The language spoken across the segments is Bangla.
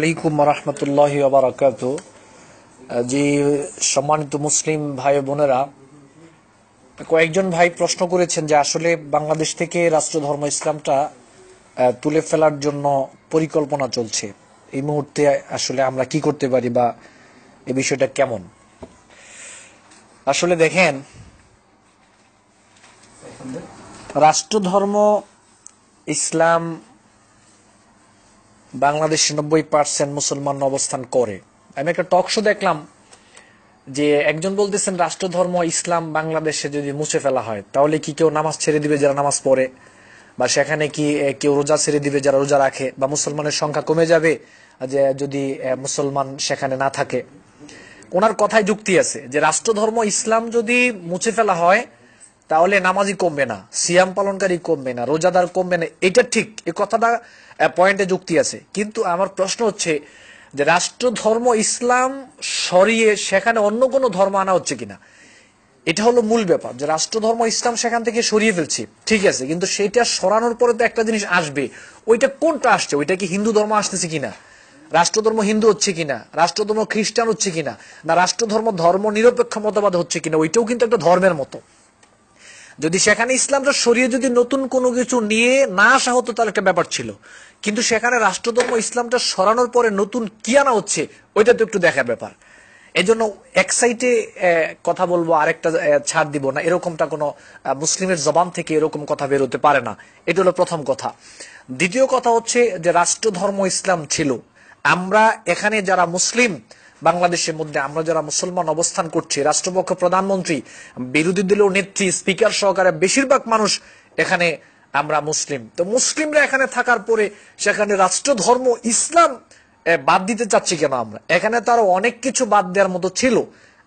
আলাইকুম রহমতুল্লাহি ওয়া বারাকাতুহু। জি, সম্মানিত মুসলিম ভাই বোনেরা, কয়েকজন ভাই প্রশ্ন করেছেন যে আসলে বাংলাদেশ থেকে রাষ্ট্রধর্ম ইসলামটা তুলে ফেলার জন্য পরিকল্পনা চলছে। এই মুহূর্তে আসলে আমরা কি করতে পারি বা এই বিষয়টা কেমন? আসলে দেখেন, রাষ্ট্রধর্ম ইসলাম বাংলাদেশে 90% মুসলমান অবস্থান করে। আমি একটা টক শো দেখলাম যে একজন বলতেছেন রাষ্ট্রধর্ম ইসলাম বাংলাদেশে যদি মুছে ফেলা হয় তাহলে কি কেউ নামাজ ছেড়ে দিবে যারা নামাজ পড়ে, বা সেখানে কি কেউ রোজা ছেড়ে দিবে যারা রোজা রাখে, বা মুসলমানের সংখ্যা কমে যাবে যে যদি মুসলমান সেখানে না থাকে? ওনার কথায় যুক্তি আছে যে রাষ্ট্রধর্ম ইসলাম যদি মুছে ফেলা হয় তাহলে নামাজি কমবে না, সিয়াম পালনকারী কমবে না, রোজাদার কমবে না। এটা ঠিক, এই কথাটা পয়েন্টে যুক্তি আছে। কিন্তু আমার প্রশ্ন হচ্ছে যে রাষ্ট্রধর্ম ইসলাম সরিয়ে সেখানে অন্য কোনো ধর্ম আনা হচ্ছে কিনা, এটা হলো মূল ব্যাপার। যে রাষ্ট্রধর্ম ইসলাম সেখান থেকে সরিয়ে ফেলছি, ঠিক আছে, কিন্তু সেইটা সরানোর পরে তো একটা জিনিস আসবে, ওইটা কোনটা আসছে? ওইটা কি হিন্দু ধর্ম আসতেছে কিনা, রাষ্ট্রধর্ম হিন্দু হচ্ছে কিনা, রাষ্ট্রধর্ম খ্রিস্টান হচ্ছে কিনা, না রাষ্ট্রধর্ম ধর্ম নিরপেক্ষ মতবাদ হচ্ছে কিনা? ওইটাও কিন্তু একটা ধর্মের মতো। যদি সেখানে ইসলামটা সরিয়ে যদি নতুন কোনো কিছু নিয়ে না আসা হতো তাহলে একটা ব্যাপার ছিল, কিন্তু সেখানে রাষ্ট্রধর্ম ইসলামটা সরানোর পরে নতুন কি আনা হচ্ছে ওইটা তো একটু দেখার ব্যাপার। এই জন্য এক সাইটে কথা বলবো আরেকটা ছাড় দিব না, এরকমটা কোনো মুসলিমের জবান থেকে এরকম কথা বের হতে পারে না। এটা হলো প্রথম কথা। দ্বিতীয় কথা হচ্ছে যে রাষ্ট্রধর্ম ইসলাম ছিল, আমরা এখানে যারা মুসলিম বাংলাদেশের মধ্যে আমরা যারা মুসলমান অবস্থান করছি, রাষ্ট্রপক্ষ, প্রধানমন্ত্রী, বিরোধী দলীয় নেত্রী, স্পিকার সহকারে বেশিরভাগ মানুষ এখানে আমরা মুসলিম। তো মুসলিমরা এখানে থাকার পরে সেখানে রাষ্ট্রধর্ম ইসলাম বাদ দিতে চাচ্ছি কেন? আমরা এখানে তারও অনেক কিছু বাদ দেওয়ার মতো ছিল,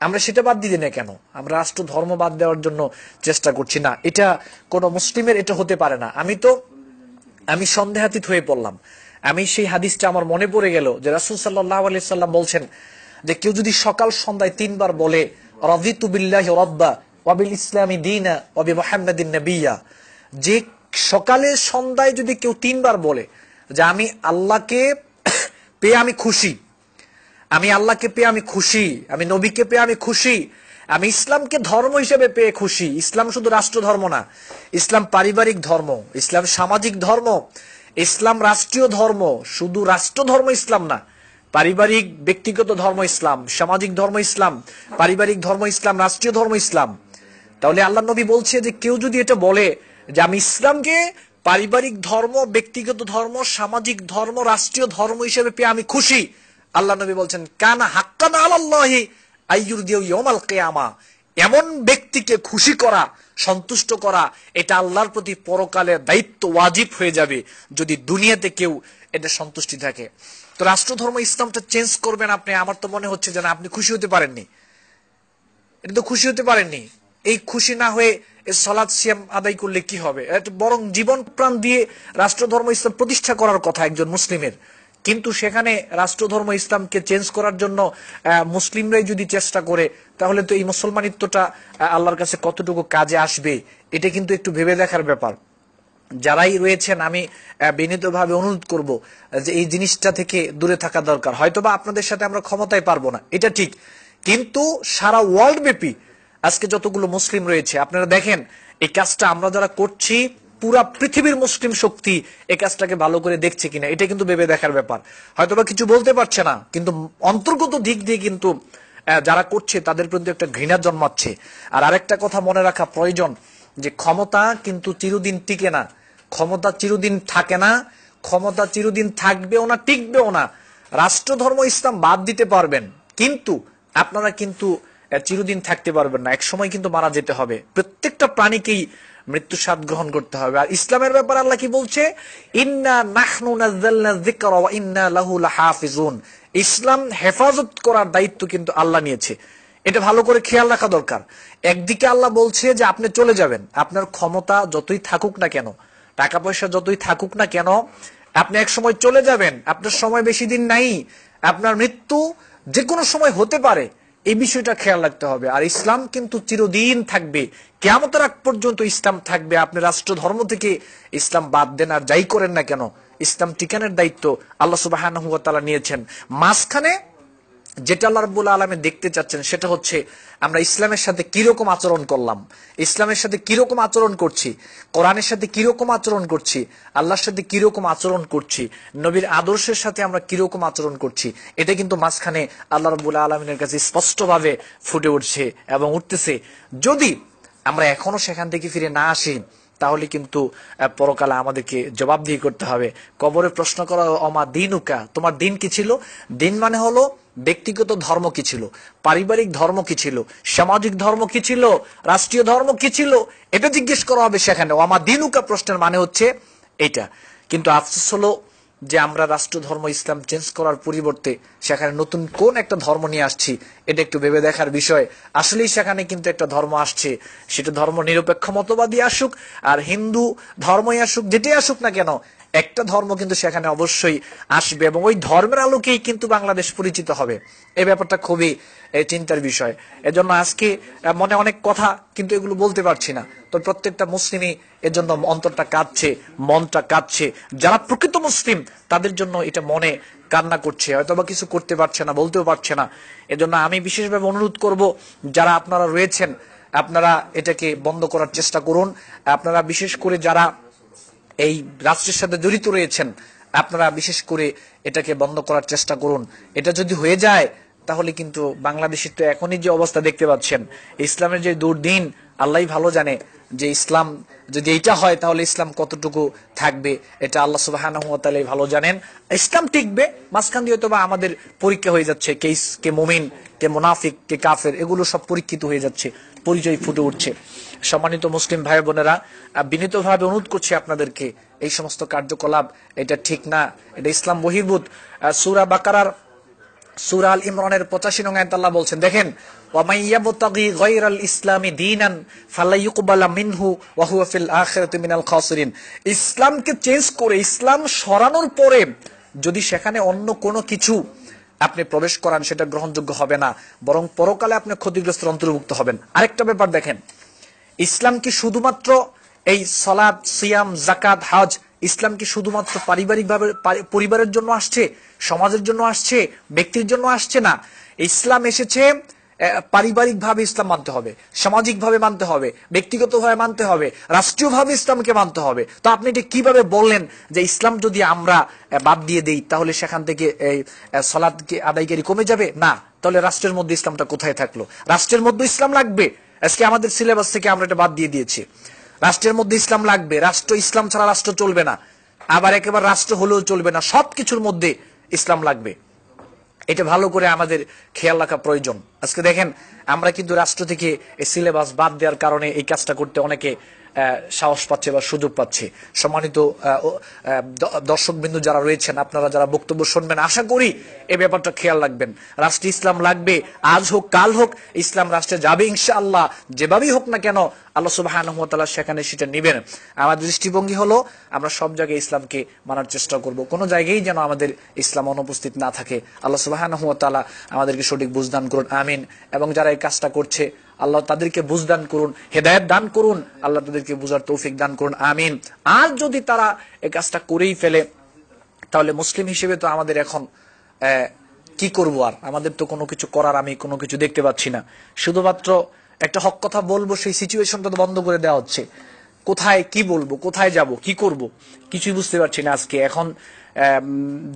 আমরা সেটা বাদ দিতে না কেন? আমরা রাষ্ট্র ধর্ম বাদ দেওয়ার জন্য চেষ্টা করছি না, এটা কোন মুসলিমের এটা হতে পারে না। আমি সন্দেহাতীত হয়ে পড়লাম। আমি সেই হাদিসটা আমার মনে পড়ে গেল যে রাসূল সাল্লাল্লাহু আলাইহি সাল্লাম বলছেন যে কেউ যদি সকাল সন্ধ্যায় 3 বার বলে রাদিতু বিল্লাহি রাব্বা ওয়া বিল ইসলামি দীনা ওয়া বি মুহাম্মাদিন নাবিয়্যা, যে সকালে সন্ধ্যায় যদি কেউ 3 বার বলে যে আমি আল্লাহকে পেয়ে আমি খুশি, আমি আল্লাহকে পেয়ে আমি খুশি, আমি নবীকে পেয়ে আমি খুশি, আমি ইসলামকে ধর্ম হিসেবে পেয়ে খুশি। ইসলাম শুধু রাষ্ট্র ধর্ম না, ইসলাম পারিবারিক ধর্ম, ইসলাম সামাজিক ধর্ম, ইসলাম রাষ্ট্রীয় ধর্ম। শুধু রাষ্ট্র ধর্ম ইসলাম না, পারিবারিক ব্যক্তিগত ধর্ম ইসলাম, সামাজিক ধর্ম ইসলাম, পারিবারিক ধর্ম ইসলাম, রাষ্ট্রীয় ধর্ম ইসলাম। তাহলে আল্লাহ নবী বলছে যে কেউ যদি এটা বলে যে আমি ইসলামকে পারিবারিক ধর্ম, ব্যক্তিগত ধর্ম, সামাজিক ধর্ম, রাষ্ট্রীয় ধর্ম হিসেবে পেয়ে আমি খুশি, আল্লাহ নবী বলছেন কানা হাক্কান আলাল্লাহি আইয়ুরদিউ ইয়াউমাল কিয়ামা, এমন ব্যক্তিকে খুশি করা, সন্তুষ্ট করা, এটা আল্লাহর প্রতি পরকালে দায়িত্ব, ওয়াজিব হয়ে যাবে যদি দুনিয়াতে কেউ এটা সন্তুষ্টি থাকে। তো রাষ্ট্রধর্ম ইসলামটা চেঞ্জ করবেন আপনি, আমার তো মনে হচ্ছে যে না, আপনি খুশি হতে পারেননি, এটা তো খুশি হতে পারেননি। এই খুশি না হয়ে সালাত সিয়াম আদায় করলে কি হবে? বরং জীবন প্রাণ দিয়ে রাষ্ট্রধর্ম ইসলাম প্রতিষ্ঠা করার কথা একজন মুসলিমের। কিন্তু সেখানে রাষ্ট্রধর্ম ইসলামকে চেঞ্জ করার জন্য মুসলিমরাই যদি চেষ্টা করে তাহলে তো এই মুসলমানিত্বটা আল্লাহর কাছে কতটুকু কাজে আসবে, এটা কিন্তু একটু ভেবে দেখার ব্যাপার। যারাই রয়েছেন আমি বিনীতভাবে অনুরোধ করব যে এই জিনিসটা থেকে দূরে থাকা দরকার। হয়তোবা আপনাদের সাথে আমরা ক্ষমতায় পারবো না, এটা ঠিক, কিন্তু সারা ওয়ার্ল্ড ব্যাপী আজকে যতগুলো মুসলিম রয়েছে আপনারা দেখেন এই কাজটা আমরা যারা করছি, পুরা পৃথিবীর মুসলিম শক্তি এই কাজটাকে ভালো করে দেখছে কিনা, এটা কিন্তু ভেবে দেখার ব্যাপার। হয়তোবা কিছু বলতে পারছে না, কিন্তু অন্তর্গত দিক দিয়ে কিন্তু যারা করছে তাদের প্রতি একটা ঘৃণা জন্মাচ্ছে। আর আরেকটা কথা মনে রাখা প্রয়োজন যে ক্ষমতা কিন্তু চিরদিন টিকে না, ক্ষমতা চিরদিন থাকে না, ক্ষমতা চিরদিন থাকবেও না, টিকবেও না। রাষ্ট্রধর্ম ইসলাম বাদ দিতে পারবেন, কিন্তু আপনারা কিন্তু চিরদিন থাকতে পারবেন না, একসময় কিন্তু মারা যেতে হবে। প্রত্যেকটা প্রাণীকেই মৃত্যু স্বাদ গ্রহণ করতে হবে। আর ইসলামের ব্যাপারে আল্লাহ কি বলছে? ইন্না নাহনু নাযালনা যিকরা ওয়া ইন্না লাহু লাহাফিজুন, ইসলাম হেফাজত করার দায়িত্ব কিন্তু আল্লাহ নিয়েছে। এটা ভালো করে খেয়াল রাখা দরকার। একদিকে আল্লাহ বলছে যে আপনি চলে যাবেন, আপনার ক্ষমতা যতই থাকুক না কেন, টাকা পয়সা যতই থাকুক না কেন, আপনি এক সময় চলে যাবেন, আপনার সময় বেশি দিন নাই, আপনার মৃত্যু যে কোনো সময় হতে পারে, এই বিষয়টা খেয়াল রাখতে হবে। আর ইসলাম কিন্তু চিরদিন থাকবে, কিয়ামতের আগ পর্যন্ত ইসলাম থাকবে। আপনি রাষ্ট্র ধর্ম থেকে ইসলাম বাদ দেন আর যাই করেন না কেন, ইসলাম টিকানোর দায়িত্ব আল্লাহ সুবহানাহু ওয়া তাআলা নিয়েছেন। মাঝখানে যেটা আল্লাহ রাব্বুল আলামিন দেখতে চাচ্ছেন সেটা হচ্ছে আমরা ইসলামের সাথে কিরকম আচরণ করলাম, ইসলামের সাথে কিরকম আচরণ করছি, কোরআনের সাথে কিরকম আচরণ করছি, আল্লাহর সাথে কিরকম আচরণ করছি, নবীর আদর্শের সাথে আমরা কিরকম আচরণ করছি। এটা কিন্তু মাঝখানে আল্লাহ রাব্বুল আলামিনের কাছে স্পষ্টভাবে ফুটে উঠছে এবং উঠতেছে। যদি আমরা এখনো সেখান থেকে ফিরে না আসি তাহলে কিন্তু পরকালে আমাদেরকে জবাবদিহি করতে হবে। কবরে প্রশ্ন করা, অমা দিনুকা, তোমার দিন কি ছিল? দিন মানে হলো ব্যক্তিগত ধর্ম কি ছিল, পারিবারিক ধর্ম কি ছিল, সামাজিক ধর্ম কি ছিল, রাষ্ট্রীয় ধর্ম কি ছিল, এটা জিজ্ঞেস করা হবে সেখানে। অমা দিনুকা প্রশ্নের মানে হচ্ছে এটা। কিন্তু আফসোস হলো যে আমরা রাষ্ট্র ধর্ম ইসলাম চেঞ্জ করার পরিবর্তে সেখানে নতুন কোন একটা ধর্ম নিয়ে আসছি, এটা একটু ভেবে দেখার বিষয়। আসলেই সেখানে কিন্তু একটা ধর্ম আসছে, সেটা ধর্ম নিরপেক্ষ মতবাদী আসুক আর হিন্দু ধর্মই আসুক, যেটাই আসুক না কেন, একটা ধর্ম কিন্তু সেখানে অবশ্যই আসবে এবং ওই ধর্মের আলোকেই কিন্তু বাংলাদেশ পরিচিত হবে। এই ব্যাপারটা খুবই চিন্তার বিষয়। এজন্য আজকে মনে অনেক কথা, কিন্তু এগুলো বলতে পারছি না। তো প্রত্যেকটা মুসলিমই এর জন্য অন্তরটা কাঁদছে, মনটা কাঁদছে। যারা প্রকৃত মুসলিম তাদের জন্য এটা মনে কান্না করছে, হয়তো বা কিছু করতে পারছে না, বলতেও পারছে না। এজন্য আমি বিশেষভাবে অনুরোধ করব, যারা আপনারা রয়েছেন আপনারা এটাকে বন্ধ করার চেষ্টা করুন। আপনারা বিশেষ করে যারা এই রাষ্ট্রের সাথে জড়িত রয়েছেন আপনারা বিশেষ করে এটাকে বন্ধ করার চেষ্টা করুন। এটা যদি হয়ে যায় তাহলে কিন্তু বাংলাদেশের তো এখনই যে অবস্থা দেখতে পাচ্ছেন, ইসলামের যে দুর্দিন আল্লাহই ভালো জানে যে ইসলাম যদি এইটা হয় তাহলে ইসলাম কতটুকু থাকবে, এটা আল্লাহ সুবহানাহু ওয়া তাআলা ভালো জানেন। ইসলাম টিকবে, মাঝখান দিয়ে হয়তো বা আমাদের পরীক্ষা হয়ে যাচ্ছে, কে মুমিন, কে মুনাফিক, কে কাফের, এগুলো সব পরীক্ষিত হয়ে যাচ্ছে, পরিচয় ফুটে উঠছে। সম্মানিত মুসলিম ভাই বোনেরা, বিনীতভাবে অনুরোধ করছি আপনাদেরকে, এই সমস্ত কার্যকলাপ এটা ঠিক না, এটা ইসলাম বহির্ভূত। সূরা বাকারার সূরা আল ইমরানের 85 নং আয়াতে আল্লাহ বলছেন, দেখেন, ওয়া মান ইয়াবতাগি গায়রাল ইসলামি দীনান ফালা ইউকবালা মিনহু ওয়া হুয়া ফিল আখিরাতি মিনাল খাসিরিন। ইসলামকে চেঞ্জ করে, ইসলাম সরানোর পরে যদি সেখানে অন্য কোনো কিছু আপনি প্রবেশ করান সেটা গ্রহণযোগ্য হবে না, বরং পরকালে আপনি ক্ষতিগ্রস্তের অন্তর্ভুক্ত হবেন। আরেকটা ব্যাপার দেখেন, ইসলাম কি শুধুমাত্র এই সালাত, সিয়াম, যাকাত, হজ, ইসলাম কি শুধুমাত্র পারিবারিকভাবে পরিবারের জন্য আসছে, সমাজের জন্য আসছে, ব্যক্তির জন্য আসছে না। ইসলাম এসেছে পারিবারিকভাবে ইসলাম মানতে হবে, সামাজিকভাবে মানতে হবে, ব্যক্তিগতভাবে মানতে হবে, রাষ্ট্রীয়ভাবে ইসলামকে মানতে হবে। তো আপনি এটা কিভাবে বললেন যে ইসলাম যদি আমরা বাদ দিয়ে দেই তাহলে সেখান থেকে এই সালাত আদায়কারী কমে যাবে? না, তাহলে রাষ্ট্রের মধ্যে ইসলামটা কোথায় থাকলো? রাষ্ট্রের মধ্যে ইসলাম লাগবে। আজকে আমাদের সিলেবাস থেকে আমরা এটা বাদ দিয়ে দিয়েছি। রাষ্ট্রের মধ্যে ইসলাম লাগবে, রাষ্ট্র ইসলাম ছাড়া রাষ্ট্র চলবে না, আবার একেবারে রাষ্ট্র হলেও চলবে না, সবকিছুর মধ্যে ইসলাম লাগবে। এটা ভালো করে আমাদের খেয়াল রাখা প্রয়োজন। আজকে দেখেন, আমরা কিন্তু রাষ্ট্র থেকে এই সিলেবাস বাদ দেওয়ার কারণে এই কাজটা করতে অনেকে সাহস পাচ্ছে বা সুযোগ পাচ্ছে। সম্মানিত দর্শকবিন্দু যারা রয়েছেন, আপনারা যারা বক্তব্য শুনবেন, আশা করি এই ব্যাপারটা খেয়াল রাখবেন। রাষ্ট্রে ইসলাম লাগবে, আজ হোক কাল হোক ইসলাম রাষ্ট্রে যাবে ইনশাআল্লাহ। যেভাবেই হোক না কেন আল্লাহ সুবহানাহু ওয়া তাআলা সেখানে সেটা নেবেন। আমাদের দৃষ্টিভঙ্গি হলো আমরা সব জায়গায় ইসলামকে মানার চেষ্টা করব, কোনো জায়গায় যেন আমাদের ইসলাম অনুপস্থিত না থাকে। আল্লাহ সুবহানাহু ওয়া তাআলা আমাদেরকে সঠিক বুঝদান করুন, আমিন। এবং যারা এই কাজটা করছে আল্লাহ তাদেরকে বুঝদান করুন, হেদায়েত দান করুন, আল্লাহ তাদেরকে বুঝার তৌফিক দান করুন, আমিন। আর যদি তারা এই কাজটা করেই ফেলে তাহলে মুসলিম হিসেবে তো আমাদের এখন কি করব? আর আমাদের তো কোনো কিছু করার আমি কোনো কিছু দেখতে পাচ্ছি না। শুধুমাত্র একটা হক কথা বলবো, সেই সিচুয়েশনটা তো বন্ধ করে দেওয়া হচ্ছে। কোথায় কি বলবো, কোথায় যাব, কি করব, কিছুই বুঝতে পারছি না আজকে। এখন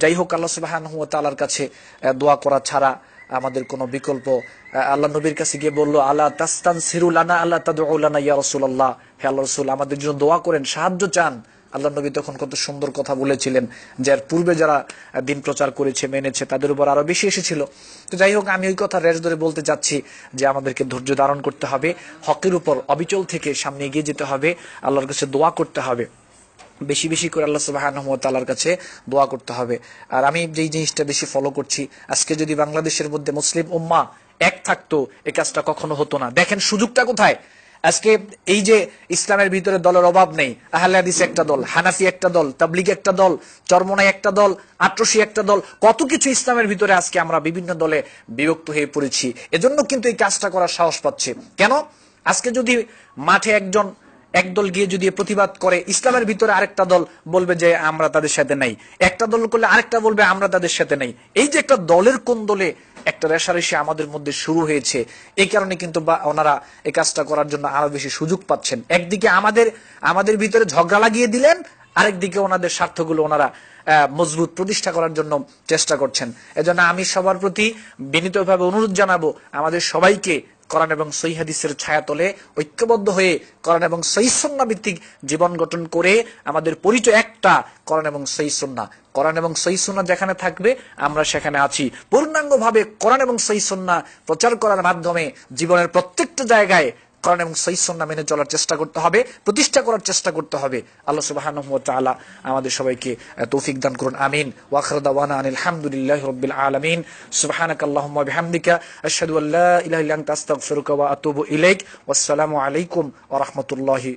যাই হোক, আল্লাহ সুবহানাহু ওয়া তাআলার কাছে দোয়া করা ছাড়া আমাদের কোনো বিকল্প। আল্লাহ নবীর কাছে গিয়ে বললো, আল্লাহ তাস্তানসিরু লানা আল্লাহ তাদউ লানা ইয়া রাসূলুল্লাহ, হে আল্লাহর রাসূল আমাদের জন্য দোয়া করেন, সাহায্য চান। আল্লাহ নবী তখন কত সুন্দর কথা বলেছিলেন, যার পূর্বে যারা দিন প্রচার করেছে, মেনেছে, তাদের উপর আরো বেশি এসেছিল। তো যাই হোক, আমি ওই কথা রেশ ধরে বলতে চাচ্ছি যে আমাদেরকে ধৈর্য ধারণ করতে হবে, হকের উপর অবিচল থেকে সামনে এগিয়ে যেতে হবে, আল্লাহর কাছে দোয়া করতে হবে, বেশি বেশি করে আল্লাহ সুবহানাহু ওয়া তাআলার কাছে দোয়া করতে হবে। আর আমি যেই জিনিসটা বেশি ফলো করছি, আজকে যদি বাংলাদেশের মধ্যে মুসলিম উম্মাহ এক থাকতো এই কাজটা কখনো হতো না। দেখেন সুযোগটা কোথায়। আজকে এই যে ইসলামের ভিতরে দলের অভাব নেই, আহলে হাদিস একটা দল, হানাফি একটা দল, তাবলিগ একটা দল, চরমনাই একটা দল, আটরশি একটা দল, কত কিছু ইসলামের ভিতরে আজকে আমরা বিভিন্ন দলে বিভক্ত হয়ে পড়েছি। এজন্য কিন্তু এই কাজটা করার সাহস পাচ্ছে। কেন? আজকে যদি মাঠে একজন একদল গিয়ে যদি প্রতিবাদ করে, ইসলামের ভিতরে আরেকটা দল বলবে যে আমরা তাদের সাথে নাই, একটা দল করলে আরেকটা বলবে আমরা তাদের সাথে নাই। এই যে একটা দলের কোন দলে একটা রেশারেশি আমাদের মধ্যে শুরু হয়েছে, এই কারণে কিন্তু ওনারা এই কাজটা করার জন্য আরো বেশি সুযোগ পাচ্ছেন। একদিকে আমাদের ভিতরে ঝগড়া লাগিয়ে দিলেন, আরেকদিকে ওনাদের স্বার্থগুলো ওনারা মজবুত প্রতিষ্ঠা করার জন্য চেষ্টা করছেন। এজন্য আমি সবার প্রতি বিনীতভাবে অনুরোধ জানাবো, আমাদের সবাইকে কোরআন এবং সহিহ হাদিসের ছায়াতলে ঐক্যবদ্ধ হয়ে কোরআন এবং সহিহ সুন্নাহ ভিত্তিক জীবন গঠন করে আমাদের পরিচয় একটা, কোরআন এবং সহিহ সুন্নাহ। কোরআন এবং সহিহ সুন্নাহ যেখানে থাকবে আমরা সেখানে আছি। পূর্ণাঙ্গভাবে কোরআন এবং সহিহ সুন্নাহ প্রচার করার মাধ্যমে জীবনের প্রত্যেকটা জায়গায় কোরআন এবং সহিহ সুন্নাহ মেনে চলার চেষ্টা করতে হবে, প্রতিষ্ঠা করার চেষ্টা করতে হবে। আল্লাহ সুবহানাহু ওয়া তাআলা আমাদের সবাইকে তৌফিক দান করুন, আমিন। ওয়া আখিরু দাওয়ানা আনিল হামদুলিল্লাহি রাব্বিল আলামিন। সুবহানাকাল্লাহুম্মা ওয়া বিহামদিকা আশহাদু আল্লা ইলাহা ইল্লা আনতা আস্তাগফিরুকা ওয়া আতুবু ইলাইক। ওয়াসসালামু আলাইকুম ওয়া রাহমাতুল্লাহি।